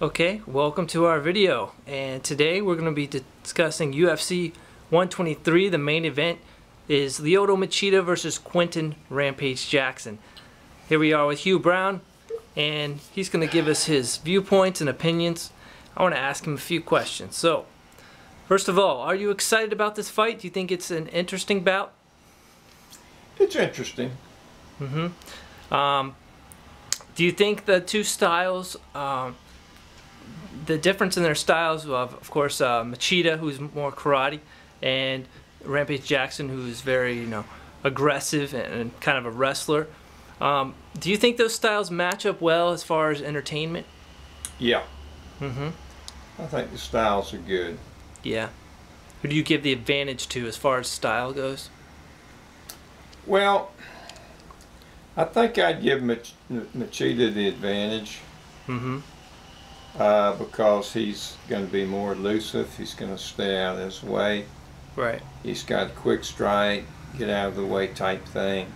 Okay, welcome to our video, and today we're going to be discussing UFC 123. The main event is Lyoto Machida versus Quentin Rampage Jackson. Here we are with Hugh Brown, and he's going to give us his viewpoints and opinions. I want to ask him a few questions. So, first of all, are you excited about this fight? Do you think it's an interesting bout? It's interesting. Do you think the two styles, the difference in their styles of course, Machida, who's more karate, and Rampage Jackson, who's very, aggressive and kind of a wrestler. Do you think those styles match up well as far as entertainment? Yeah. I think the styles are good. Yeah. Who do you give the advantage to as far as style goes? Well, I think I'd give Machida the advantage. Because he's going to be more elusive. He's going to stay out of his way. Right. He's got a quick strike, get out of the way type thing.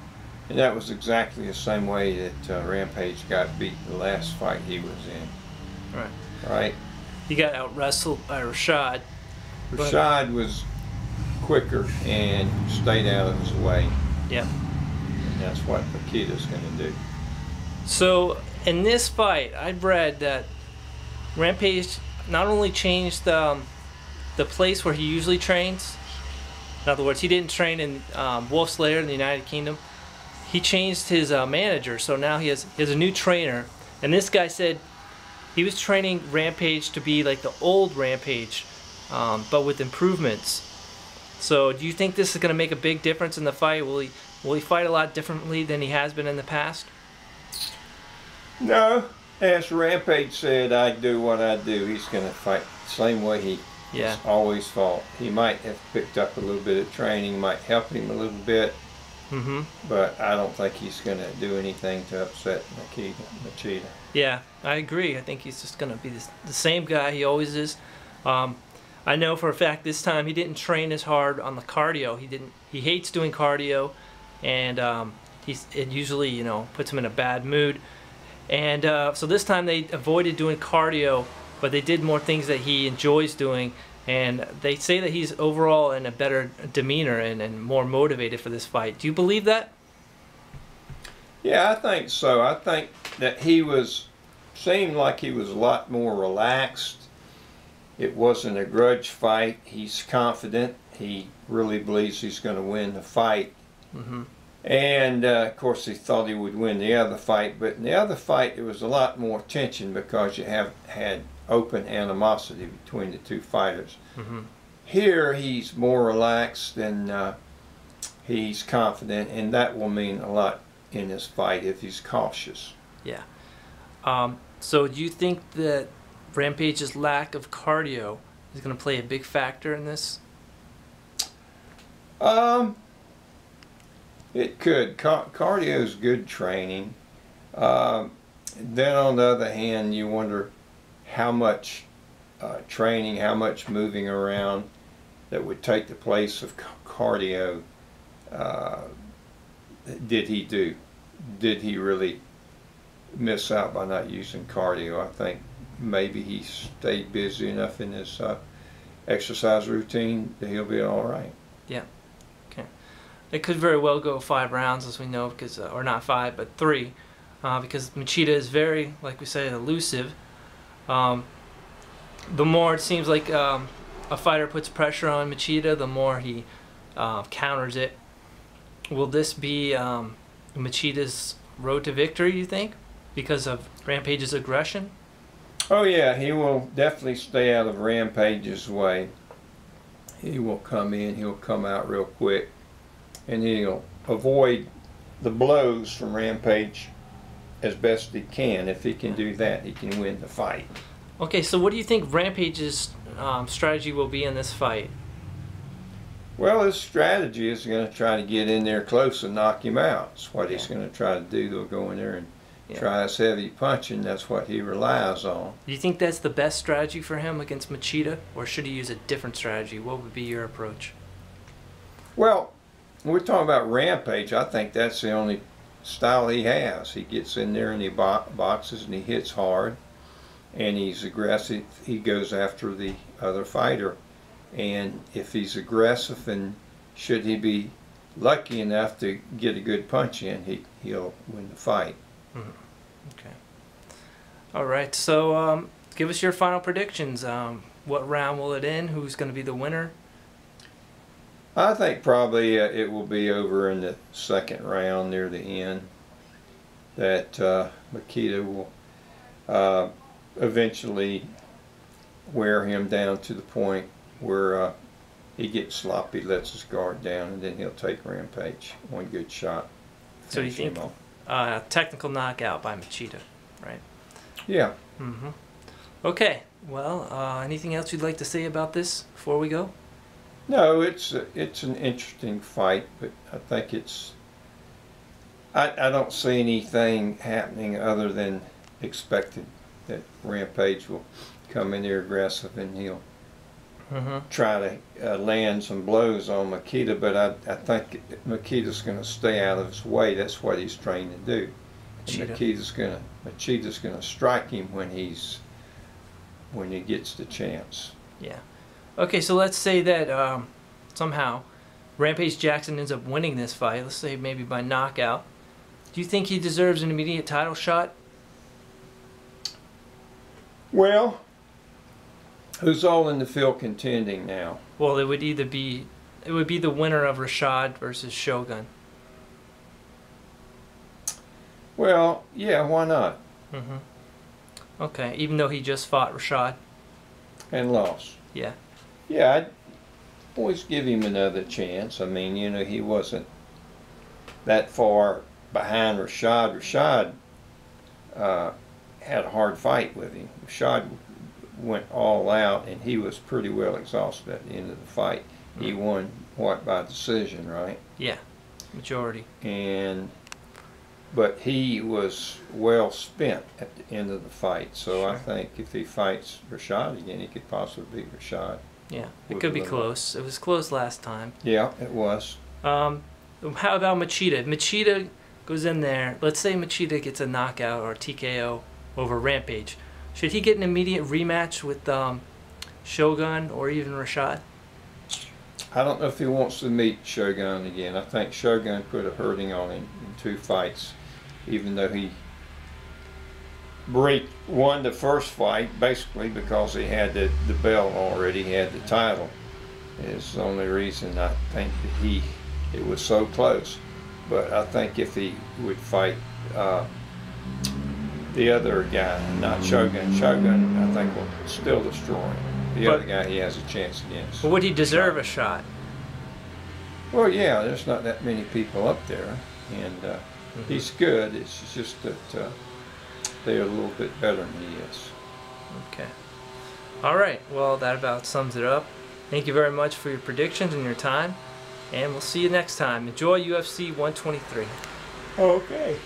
And that was exactly the same way that Rampage got beat the last fight he was in. Right. Right? He got out-wrestled by Rashad. Rashad was quicker and stayed out of his way. Yeah. And that's what Machida's going to do. So, in this fight, I read that Rampage not only changed the place where he usually trains. In other words, he didn't train in Wolf's Lair in the United Kingdom. He changed his manager, so now he has a new trainer. And this guy said he was training Rampage to be like the old Rampage, but with improvements. So, do you think this is going to make a big difference in the fight? Will he fight a lot differently than he has been in the past? No. As Rampage said, I do what I do. He's going to fight the same way he has always fought. He might have picked up a little bit of training, might help him a little bit, but I don't think he's going to do anything to upset Machida. Yeah, I agree. I think he's just going to be the same guy he always is. I know for a fact this time he didn't train as hard on the cardio. He hates doing cardio, and it usually puts him in a bad mood. And so this time they avoided doing cardio, but they did more things that he enjoys doing. And they say that he's overall in a better demeanor and more motivated for this fight. Do you believe that? Yeah, I think so. I think that seemed like he was a lot more relaxed. It wasn't a grudge fight. He's confident. He really believes he's going to win the fight. And, of course, he thought he would win the other fight. But in the other fight, there was a lot more tension because you had open animosity between the two fighters. Here, he's more relaxed and he's confident, and that will mean a lot in this fight if he's cautious. Yeah. So do you think that Rampage's lack of cardio is going to play a big factor in this? It could. Cardio is good training. Then on the other hand, you wonder how much training, how much moving around that would take the place of cardio did he do? Did he really miss out by not using cardio? I think maybe he stayed busy enough in his exercise routine that he'll be all right. Yeah. Okay. It could very well go 5 rounds, as we know, because or not 5, but 3, because Machida is very, like we said, elusive. The more it seems like a fighter puts pressure on Machida, the more he counters it. Will this be Machida's road to victory, you think, because of Rampage's aggression? Oh yeah, he will definitely stay out of Rampage's way. He will come in, he'll come out real quick, and he'll avoid the blows from Rampage as best he can. If he can do that, he can win the fight. Okay, so what do you think Rampage's strategy will be in this fight? Well, his strategy is going to try to get in there close and knock him out. That's what he's going to try to do. He'll go in there and try his heavy punching. That's what he relies on. Do you think that's the best strategy for him against Machida, or should he use a different strategy? What would be your approach? Well, when we're talking about Rampage, I think that's the only style he has. He gets in there and he boxes and he hits hard. and he's aggressive, he goes after the other fighter. And if he's aggressive, and should he be lucky enough to get a good punch in, he'll win the fight. Mm-hmm. Okay. All right. So give us your final predictions. What round will it end? Who's going to be the winner? I think probably it will be over in the second round near the end. That Machida will eventually wear him down to the point where he gets sloppy, lets his guard down, and then he'll take Rampage. One good shot. So you think technical knockout by Machida, right? Yeah. Mm-hmm. Okay. Well, anything else you'd like to say about this before we go? No, it's an interesting fight, but I think it's. I don't see anything happening other than expected, that Rampage will come in there aggressive and he'll try to land some blows on Machida, but I think Machida's going to stay out of his way. That's what he's trained to do. Machida's going to strike him when he gets the chance. Yeah. Okay, so let's say that somehow Rampage Jackson ends up winning this fight. Let's say maybe by knockout. Do you think he deserves an immediate title shot? Well, who's all in the field contending now? Well, it would be the winner of Rashad versus Shogun. Well, yeah, why not? Mm-hmm. Okay, even though he just fought Rashad. And lost. Yeah. Yeah, I'd always give him another chance. I mean, you know, he wasn't that far behind Rashad. Rashad had a hard fight with him. Rashad went all out, and he was pretty well exhausted at the end of the fight. He won, what, by decision, right? Yeah, majority. But he was well spent at the end of the fight. So sure. I think if he fights Rashad again, he could possibly beat Rashad. Yeah, it could be close. It was close last time. Yeah, it was. How about Machida? If Machida goes in there, let's say Machida gets a knockout or TKO over Rampage. Should he get an immediate rematch with Shogun or even Rashad? I don't know if he wants to meet Shogun again. I think Shogun put a hurting on him in 2 fights, even though he won the first fight basically because he had the belt already, he had the title. It's the only reason I think that it was so close. But I think if he would fight the other guy, not Shogun, I think will still destroy him. The other guy he has a chance against. But would he deserve a shot? Well, yeah, there's not that many people up there, and he's good. It's just that they're a little bit better than he is. Okay. All right. Well, that about sums it up. Thank you very much for your predictions and your time, and we'll see you next time. Enjoy UFC 123. Okay.